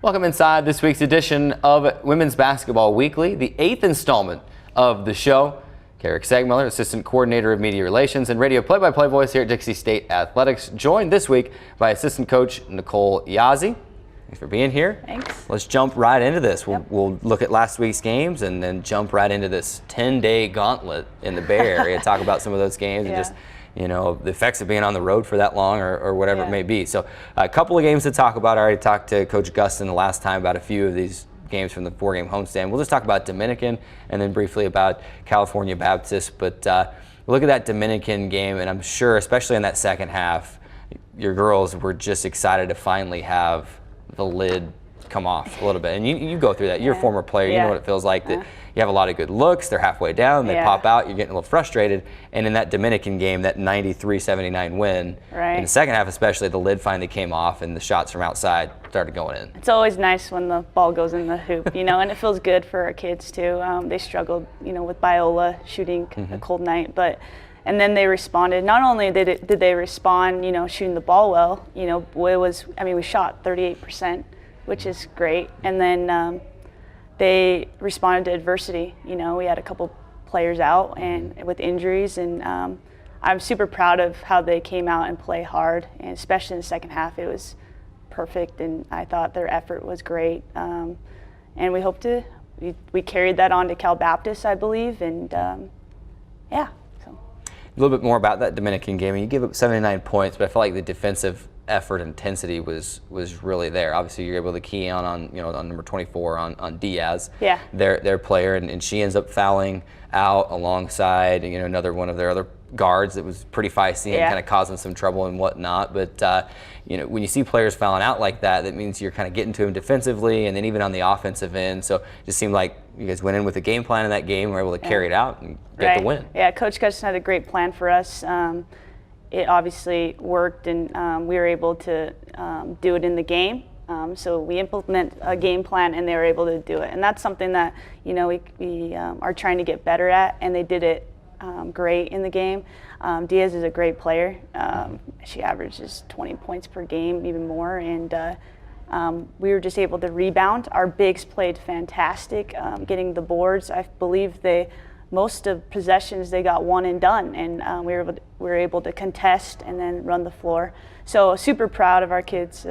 Welcome inside this week's edition of Women's Basketball Weekly, the 8th installment of the show. Carrick Segmiller, Assistant Coordinator of Media Relations and Radio Play-by-Play voice here at Dixie State Athletics, joined this week by Assistant Coach Nicole Yazzie. Thanks for being here. Thanks. Let's jump right into this. We'll look at last week's games and then jump right into this 10-day gauntlet in the Bay Area, talk about some of those games and just, you know, the effects of being on the road for that long or whatever it may be. So a couple of games to talk about. I already talked to Coach Gustin the last time about a few of these games from the 4-game homestand. We'll just talk about Dominican and then briefly about California Baptist. But look at that Dominican game, and I'm sure, especially in that second half, your girls were just excited to finally have the lid come off a little bit. And you go through that. You're a former player. You know what it feels like. That you have a lot of good looks. They're halfway down. They pop out. You're getting a little frustrated. And in that Dominican game, that 93-79 win, in the second half especially, the lid finally came off and the shots from outside started going in. It's always nice when the ball goes in the hoop, you know, and it feels good for our kids too. They struggled, you know, with Biola shooting a cold night, and then they responded. Not only did they respond, you know, shooting the ball well, you know, we shot 38%, which is great. And then they responded to adversity. You know, we had a couple players out and with injuries, and I'm super proud of how they came out and play hard, and especially in the second half, it was perfect, and I thought their effort was great. And we hope we carried that on to Cal Baptist, I believe, and A little bit more about that Dominican game. You give up 79 points, but I felt like the defensive effort intensity was really there. Obviously, you're able to key on number 24 on Diaz, their player, and she ends up fouling out alongside another one of their other guards that was pretty feisty and kind of causing some trouble and whatnot. But when you see players fouling out like that, that means you're kind of getting to them defensively and then even on the offensive end. So it just seemed like you guys went in with a game plan in that game, were able to carry it out and get the win. Yeah, Coach Gustin had a great plan for us. It obviously worked, and we were able to do it in the game. So we implement a game plan, and they were able to do it. And that's something that we are trying to get better at, and they did it great in the game. Diaz is a great player. She averages 20 points per game, even more, and we were just able to rebound. Our bigs played fantastic, getting the boards. I believe most of possessions they got one and done, and we were able to contest and then run the floor. So super proud of our kids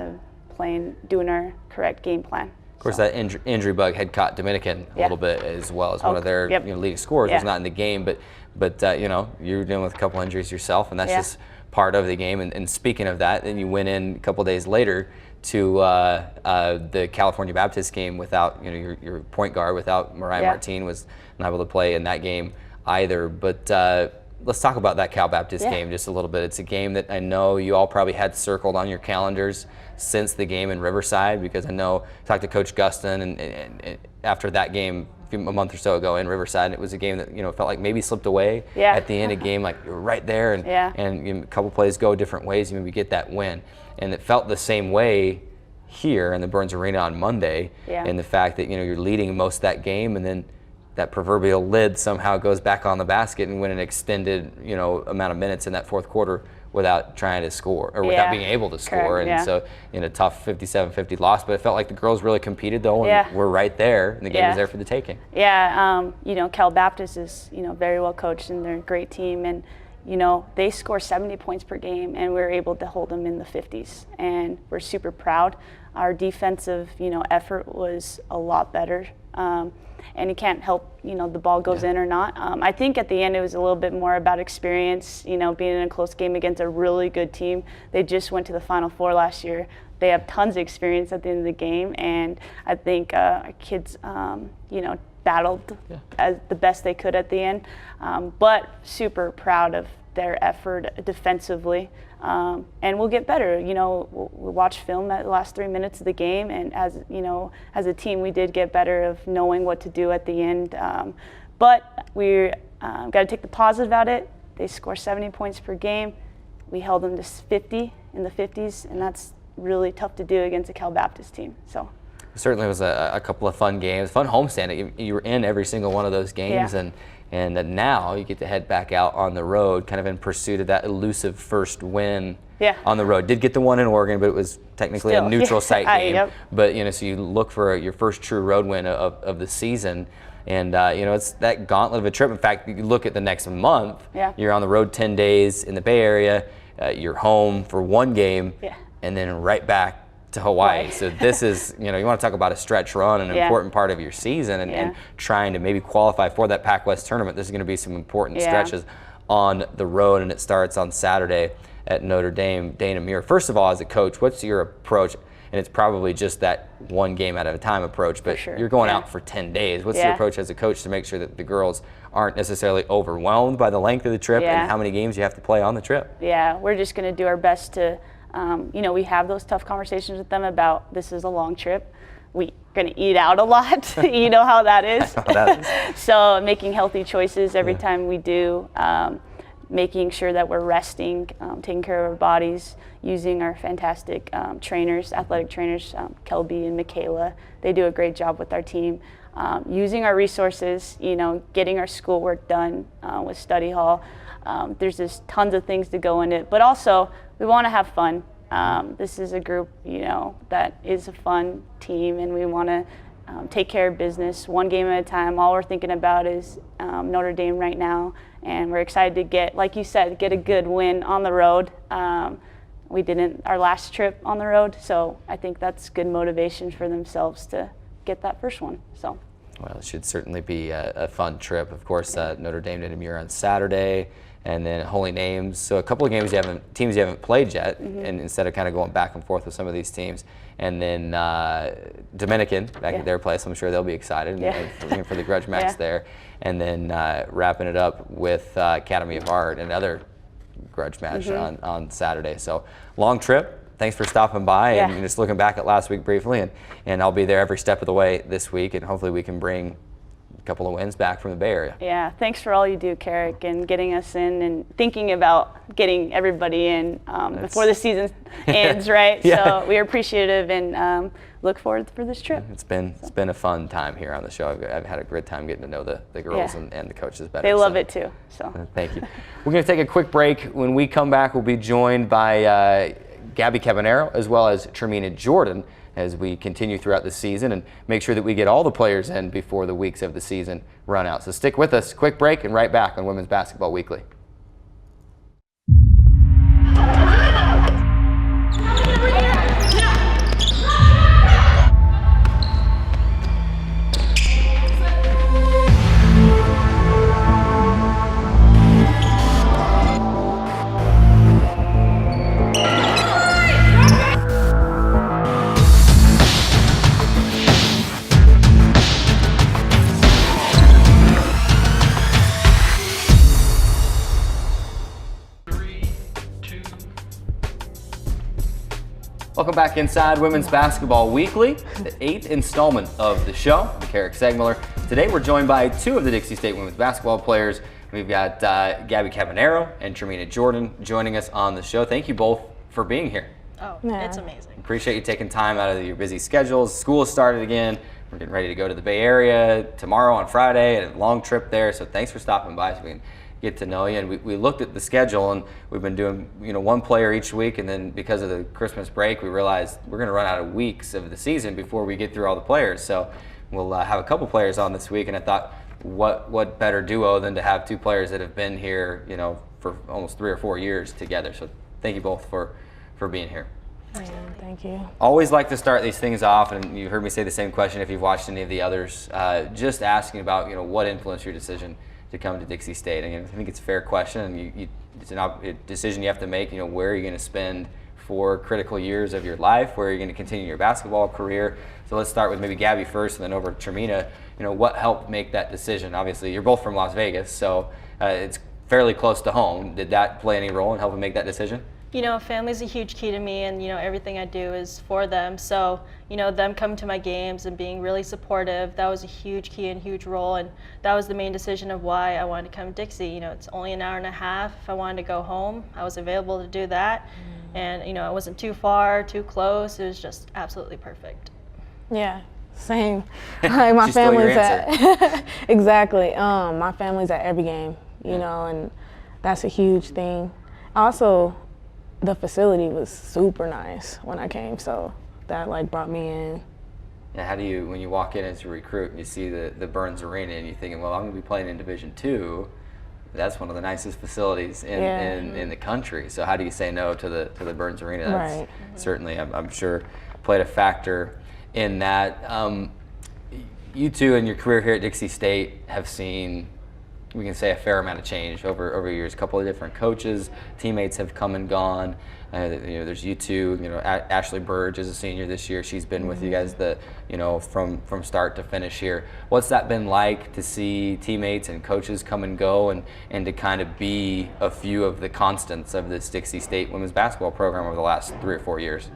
doing our correct game plan. Of course, that injury bug had caught Dominican a little bit as well as one of their leading scorers. Was not in the game, but you're dealing with a couple injuries yourself, and that's just part of the game. And speaking of that, then you went in a couple days later to the California Baptist game without your point guard, without Mariah Martin was not able to play in that game either. But let's talk about that Cal Baptist game just a little bit. It's a game that I know you all probably had circled on your calendars since the game in Riverside, because I know I talked to Coach Gustin and after that game a month or so ago in Riverside, it was a game that felt like maybe slipped away at the end of the game, like you were right there, and a couple plays go different ways, you maybe get that win. And it felt the same way here in the Burns Arena on Monday, in the fact that you're leading most of that game, and then that proverbial lid somehow goes back on the basket and win an extended amount of minutes in that fourth quarter without trying to score or without being able to score. And so in a tough 57-50 loss, but it felt like the girls really competed though, and were right there, and the game was there for the taking. Cal Baptist is very well coached, and they're a great team, and they score 70 points per game, and we're able to hold them in the 50s, and we're super proud. Our defensive effort was a lot better, and you can't help the ball goes in or not. I think at the end it was a little bit more about experience, being in a close game against a really good team. They just went to the Final Four last year. They have tons of experience at the end of the game, and I think our kids battled as the best they could at the end, but super proud of their effort defensively, and we'll get better. We'll watch film at the last 3 minutes of the game, and as a team, we did get better of knowing what to do at the end. But we got to take the positive out of it. They score 70 points per game. We held them to 50 in the 50s, and that's really tough to do against a Cal Baptist team. So. Certainly was a couple of fun games, fun homestand. You were in every single one of those games, and now you get to head back out on the road, kind of in pursuit of that elusive first win on the road. Did get the one in Oregon, but it was technically a neutral site game. Yep. But so you look for your first true road win of the season. And it's that gauntlet of a trip. In fact, you look at the next month, you're on the road 10 days in the Bay Area, you're home for one game, and then right back to Hawaii. So this is, you want to talk about a stretch run, an important part of your season, and trying to maybe qualify for that Pac-West tournament. This is going to be some important stretches on the road, and it starts on Saturday at Notre Dame. Dana Muir, first of all, as a coach, what's your approach? And it's probably just that one game at a time approach, but you're going out for 10 days. What's your approach as a coach to make sure that the girls aren't necessarily overwhelmed by the length of the trip and how many games you have to play on the trip? Yeah, we're just going to do our best to, we have those tough conversations with them about this is a long trip. We're going to eat out a lot. You know how that is. I know that is. So making healthy choices every time we do. Making sure that we're resting, taking care of our bodies, using our fantastic trainers, athletic trainers, Kelby and Michaela. They do a great job with our team. Using our resources, getting our schoolwork done with study hall. There's just tons of things to go in it, but also we want to have fun. This is a group, that is a fun team, and we want to take care of business one game at a time. All we're thinking about is Notre Dame right now, and we're excited to get, like you said, get a good win on the road. We didn't our last trip on the road, so I think that's good motivation for themselves to get that first one. So. Well, it should certainly be a fun trip. Of course, Notre Dame Dana Muir on Saturday, and then Holy Names. So a couple of teams you haven't played yet, and instead of kind of going back and forth with some of these teams. And then Dominican back at their place. I'm sure they'll be excited for the grudge match there. And then wrapping it up with Academy of Art, another grudge match on Saturday. So long trip. Thanks for stopping by and just looking back at last week briefly. And I'll be there every step of the way this week, and hopefully we can bring a couple of wins back from the Bay Area. Yeah, thanks for all you do, Carrick, and getting us in and thinking about getting everybody in before the season ends, right? So we're appreciative and look forward for this trip. It's been a fun time here on the show. I've had a great time getting to know the girls and the coaches better. They love it too. So thank you. We're going to take a quick break. When we come back, we'll be joined by Gabrielle Cabanero as well as Tramina Jordan as we continue throughout the season and make sure that we get all the players in before the weeks of the season run out. So stick with us. Quick break and right back on Women's Basketball Weekly. Welcome back inside Women's Basketball Weekly, the 8th installment of the show. I'm Carrick Segmiller. Today we're joined by two of the Dixie State women's basketball players. We've got Gabrielle Cabanero and Tramina Jordan joining us on the show. Thank you both for being here. Oh, it's amazing. Appreciate you taking time out of your busy schedules. School has started again. We're getting ready to go to the Bay Area tomorrow on Friday, and a long trip there. So thanks for stopping by so we can get to know you. And we looked at the schedule, and we've been doing one player each week, and then because of the Christmas break we realized we're going to run out of weeks of the season before we get through all the players. So we'll have a couple players on this week, and I thought what better duo than to have two players that have been here for almost 3 or 4 years together. So thank you both for being here. Thank you. Always like to start these things off, and you heard me say the same question if you've watched any of the others, just asking about what influenced your decision to come to Dixie State. And I think it's a fair question, and it's a decision you have to make. Where are you going to spend 4 critical years of your life? Where are you going to continue your basketball career? So let's start with maybe Gabby first, and then over to Tramina. What helped make that decision? Obviously, you're both from Las Vegas, so it's fairly close to home. Did that play any role in helping make that decision? Family's a huge key to me, and everything I do is for them. So them coming to my games and being really supportive, that was a huge key and huge role, and that was the main decision of why I wanted to come to Dixie. It's only an hour and a half. If I wanted to go home, I was available to do that, and it wasn't too far, too close. It was just absolutely perfect. Yeah, same. Like my She stole your family's at exactly. My family's at every game, and that's a huge thing. Also, the facility was super nice when I came, so that like brought me in. And how do you, when you walk in as a recruit and you see the Burns Arena and you're thinking, well, I'm going to be playing in Division II, that's one of the nicest facilities in the country. So how do you say no to the Burns Arena? That's certainly, I'm sure, played a factor in that. You two in your career here at Dixie State have seen, we can say, a fair amount of change over years. A couple of different coaches, teammates have come and gone. There's you two. Ashley Burge is a senior this year. She's been with you guys from start to finish here. What's that been like to see teammates and coaches come and go, and to kind of be a few of the constants of this Dixie State women's basketball program over the last 3 or 4 years?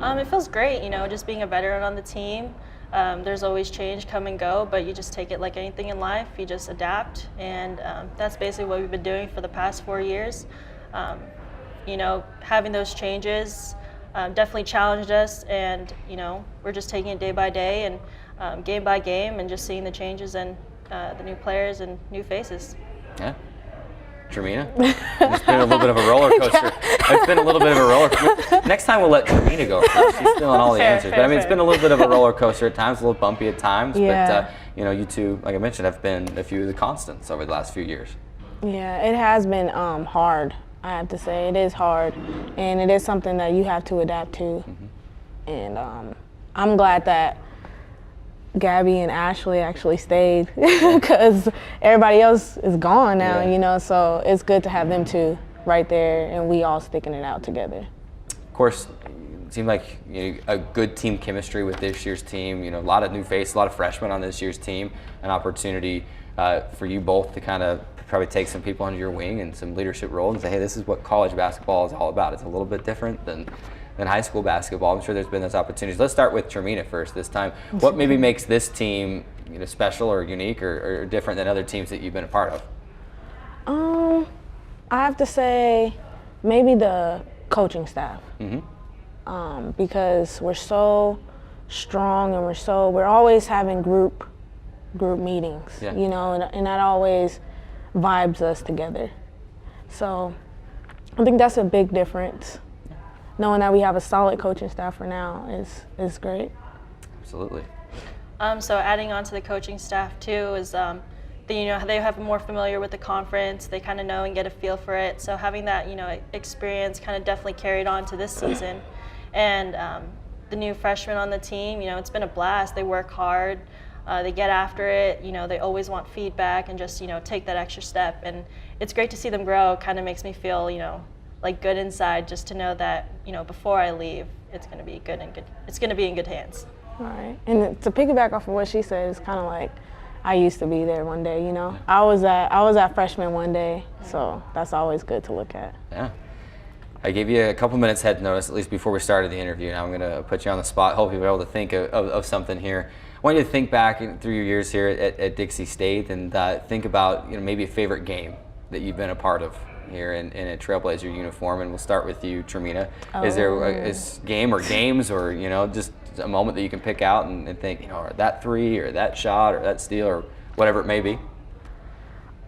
It feels great. Just being a veteran on the team. There's always change, come and go, but you just take it like anything in life. You just adapt, and that's basically what we've been doing for the past 4 years. Having those changes definitely challenged us, and we're just taking it day by day and game by game, and just seeing the changes and the new players and new faces. Yeah. Tramina? It's been a little bit of a roller coaster. It's been a little bit of a roller coaster. Next time we'll let Tramina go first. She's feeling all the answers. But it's been a little bit of a roller coaster at times, a little bumpy at times. Yeah. But you two, like I mentioned, have been a few of the constants over the last few years. Yeah, it has been hard, I have to say. It is hard, and it is something that you have to adapt to. And I'm glad that Gabby and Ashley actually stayed because everybody else is gone now, so it's good to have them two right there and we all sticking it out together. Of course, it seemed like a good team chemistry with this year's team, a lot of new faces, a lot of freshmen on this year's team, an opportunity for you both to kind of probably take some people under your wing and some leadership role and say, hey, this is what college basketball is all about. It's a little bit different than high school basketball. I'm sure there's been those opportunities. Let's start with Tramina first this time. What maybe makes this team special or unique or different than other teams that you've been a part of? I have to say maybe the coaching staff. Because we're so strong and we're always having group meetings, and that always vibes us together. So I think that's a big difference. Knowing that we have a solid coaching staff for now is great. Absolutely. So adding on to the coaching staff too is they have more familiar with the conference. They kind of know and get a feel for it. So having that experience kind of definitely carried on to this season, and the new freshmen on the team. It's been a blast. They work hard. They get after it. They always want feedback and just take that extra step. And it's great to see them grow. Kind of makes me feel like good inside, just to know that before I leave, it's going to be good and good. It's going to be in good hands. All right, and to piggyback off of what she said, it's kind of like I used to be there one day. I was at freshman one day, so that's always good to look at. Yeah. I gave you a couple minutes head notice, at least before we started the interview. Now I'm going to put you on the spot. Hope you'll be able to think of something here. I want you to think back through your years here at Dixie State and think about maybe a favorite game that you've been a part of here in a Trailblazer uniform, and we'll start with you, Tramina. Is there a game or games or just a moment that you can pick out and think, or that three or that shot or that steal or whatever it may be?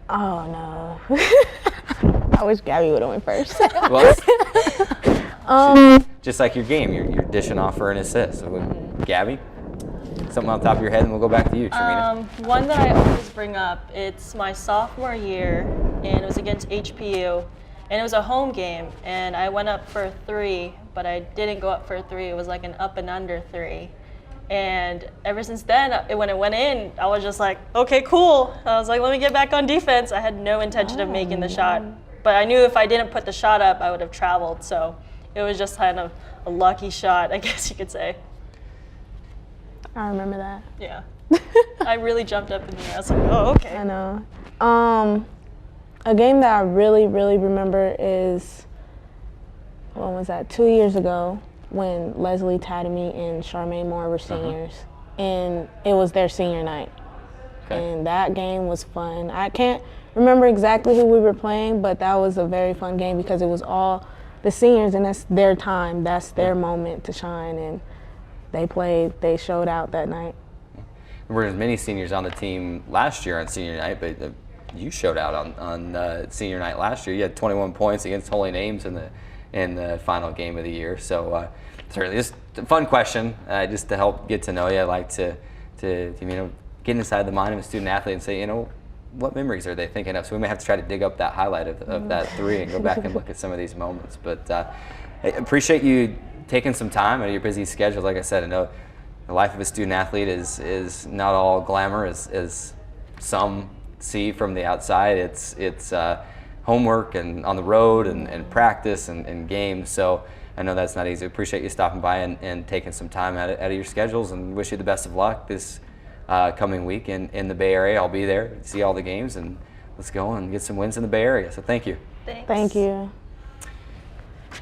Oh no. I wish Gabby would have went first. Well, just like your game, you're dishing off for an assist. So, Gabby, something on top of your head, and we'll go back to you, Tramina. One that I always bring up, it's my sophomore year, and it was against HPU, and it was a home game, and I went up for a three, but I didn't go up for a three. It was like an up and under three. And ever since then, when it went in, I was just like, okay, cool. I was like, let me get back on defense. I had no intention of making the shot, but I knew if I didn't put the shot up, I would have traveled. So it was just kind of a lucky shot, I guess you could say. I remember that. Yeah. I really jumped up in the air. I was like, oh, okay. I know. A game that I really, really remember is, when was that? 2 years ago when Leslie Tadamy and Charmaine Moore were seniors. And it was their senior night. Okay. And that game was fun. I can't remember exactly who we were playing, but that was a very fun game because it was all the seniors, and that's their time. That's their moment to shine. And they showed out that night. There weren't as many seniors on the team last year on senior night, but you showed out on senior night last year. You had 21 points against Holy Names in in the final game of the year. So certainly just a fun question, just to help get to know you. I like to get inside the mind of a student athlete and say, what memories are they thinking of? So we may have to try to dig up that highlight of that 3 and go back and look at some of these moments. But I appreciate you taking some time out of your busy schedule. Like I said, I know the life of a student athlete is not all glamour as some see from the outside. It's homework and on the road and practice and games. So I know that's not easy. Appreciate you stopping by and taking some time out of your schedules, and wish you the best of luck this coming week in the Bay Area. I'll be there, see all the games, and let's go and get some wins in the Bay Area. So thank you. Thanks. Thank you.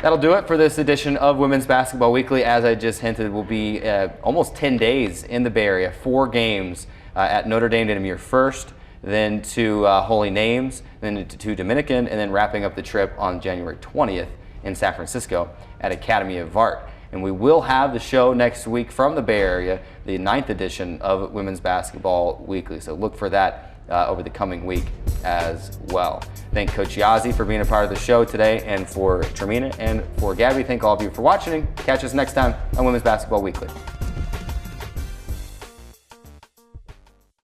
That'll do it for this edition of Women's Basketball Weekly. As I just hinted, we'll be almost 10 days in the Bay Area, 4 games at Notre Dame to Namur first, then to Holy Names, then to Dominican, and then wrapping up the trip on January 20th in San Francisco at Academy of Art. And we will have the show next week from the Bay Area, the 9th edition of Women's Basketball Weekly. So look for that over the coming week as well. Thank Coach Yazzie for being a part of the show today, and for Tramina and for Gabby, thank all of you for watching. Catch us next time on Women's Basketball Weekly.